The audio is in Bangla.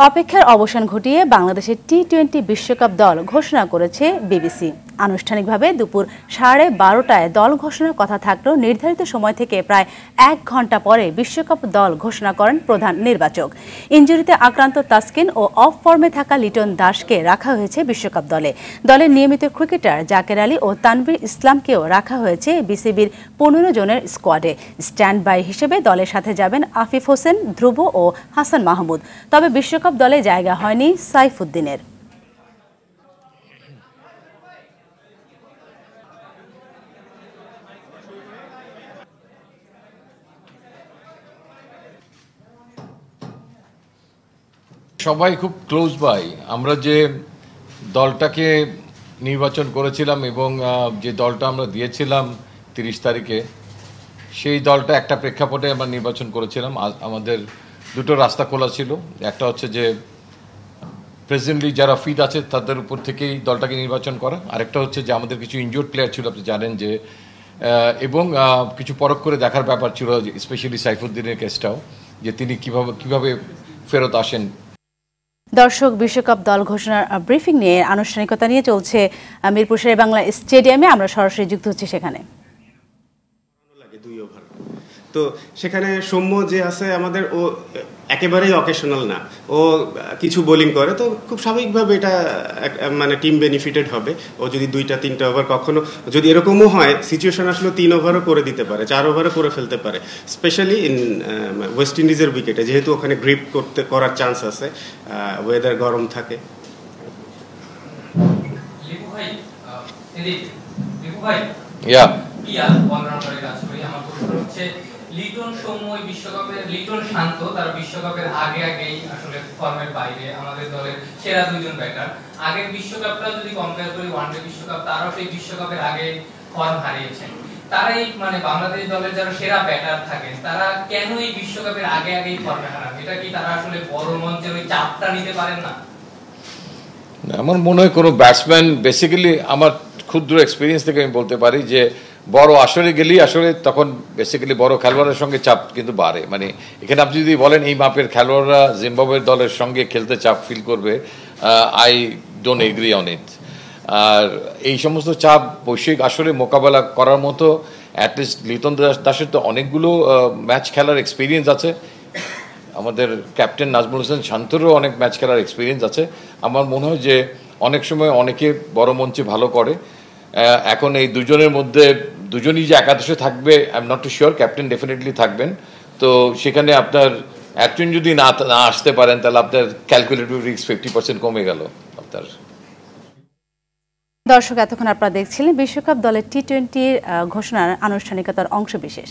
অপেক্ষার অবসান ঘটিয়ে বাংলাদেশের টি-20 বিশ্বকাপ দল ঘোষণা করেছে বিবিসি। আনুষ্ঠানিকভাবে দুপুর 12:30টায় দল ঘোষণার কথা থাকলেও নির্ধারিত সময় থেকে প্রায় 1 ঘণ্টা পরে বিশ্বকাপ দল ঘোষণা করেন প্রধান নির্বাচক। ইনজুরিতে আক্রান্ত তাসকিন ও অফ ফর্মে থাকা লিটন দাসকে রাখা হয়েছে বিশ্বকাপ দলে। দলের নিয়মিত ক্রিকেটার জাকের আলী ও তানভীর ইসলামকেও রাখা হয়েছে বিসিবির 15 জনের স্কোয়াডে। স্ট্যান্ড বাই হিসেবে দলের সাথে যাবেন আফিফ হোসেন, ধ্রুব ও হাসান মাহমুদ। তবে বিশ্বকাপ দলে জায়গা হয়নি সাইফুদ্দিনের। সবাই খুব ক্লোজ বাই। আমরা যে দলটাকে নির্বাচন করেছিলাম এবং যে দলটা আমরা দিয়েছিলাম 30 তারিখে, সেই দলটা একটা প্রেক্ষাপটে আমরা নির্বাচন করেছিলাম। আমাদের দুটো রাস্তা খোলা ছিল। একটা হচ্ছে যে প্রেজেন্টলি যারা ফিট আছে তাদের উপর থেকেই দলটাকে নির্বাচন করা, আরেকটা হচ্ছে যে আমাদের কিছু ইনজুর্ড প্লেয়ার ছিল, আপনি জানেন যে, এবং কিছু পরখ করে দেখার ব্যাপার ছিল, স্পেশালি সাইফুদ্দিনের কেসটাও, যে তিনি কিভাবে ফেরত আসেন। দর্শক, বিশ্বকাপ দল ঘোষণার ব্রিফিং নিয়ে আনুষ্ঠানিকতা নিয়ে চলছে মিরপুর শেরেবাংলা স্টেডিয়ামে। আমরা সরাসরি যুক্ত হচ্ছি সেখানে। তো সেখানে সৌম্য যে আছে আমাদের, ও একেবারেই অকেশনাল না, ও কিছু বোলিং করে, তো খুব স্বাভাবিকভাবে এটা মানে টিম বেনিফিটেড হবে। ও যদি 2-3টা ওভার, কখনো যদি এরকমও হয় সিচুয়েশন আসলে 3 ওভারও করে দিতে পারে, 4 ওভারও করে ফেলতে পারে, স্পেশালি ইন ওয়েস্ট ইন্ডিজের উইকেটে, যেহেতু ওখানে গ্রিপ করার চান্স আছে, ওয়েদার গরম থাকে। লিটন সৌম্য বিশ্বকাপের, লিটন শান্ত তার বিশ্বকাপের আগেই আসলে ফর্মের বাইরে, আমাদের দলের সেরা দুইজন ব্যাটার। আগের বিশ্বকাপটা যদি কম্পেয়ার করি ওয়ানডে বিশ্বকাপ, তারাও সেই বিশ্বকাপের আগে ফর্ম হারিয়েছেন। তারাই মানে বাংলাদেশ দলের যারা সেরা ব্যাটার থাকেন, তারা কেন এই বিশ্বকাপের আগেই ফর্মে হারান? এটা কি তারা আসলে বড় মঞ্চে ওই চাপটা নিতে পারেন না? আমার মনে হয় কোনো ব্যাটসম্যান, বেসিক্যালি আমার ক্ষুদ্র এক্সপিরিয়েন্স থেকে আমি বলতে পারি যে বড় আসরে গেলেই আসলে তখন বেসিক্যালি বড় খেলোয়াড়ের সঙ্গে চাপ কিন্তু বাড়ে। মানে এখানে আপনি যদি বলেন এই মাপের খেলোয়াড়রা জিম্বাবুয়ের দলের সঙ্গে খেলতে চাপ ফিল করবে, I don't agree on it. আর এই সমস্ত চাপ বৈশ্বিক আসরে মোকাবেলা করার মতো অ্যাটলিস্ট লিটন দাসের তো অনেকগুলো ম্যাচ খেলার এক্সপিরিয়েন্স আছে, আমাদের ক্যাপ্টেন নাজমুল হোসেন শান্তরও অনেক ম্যাচ খেলার এক্সপিরিয়েন্স আছে। আমার মনে হয় যে অনেক সময় অনেকে বড় মঞ্চে ভালো করে। এখন এই দুজনের মধ্যে দুজনই যে একাদশে থাকবে I am not too sure, captain definitely থাকবেন। তো সেখানে আপনার একজন যদি না আসতে পারেন তাহলে আপনার ক্যালকুলেটিভ রিস্ক 50% কমে গেল আপনার। দর্শক, এতক্ষণ আপনারা দেখছিলেন বিশ্বকাপ দলের টি-20 ঘোষণার আনুষ্ঠানিকতার অংশ বিশেষ।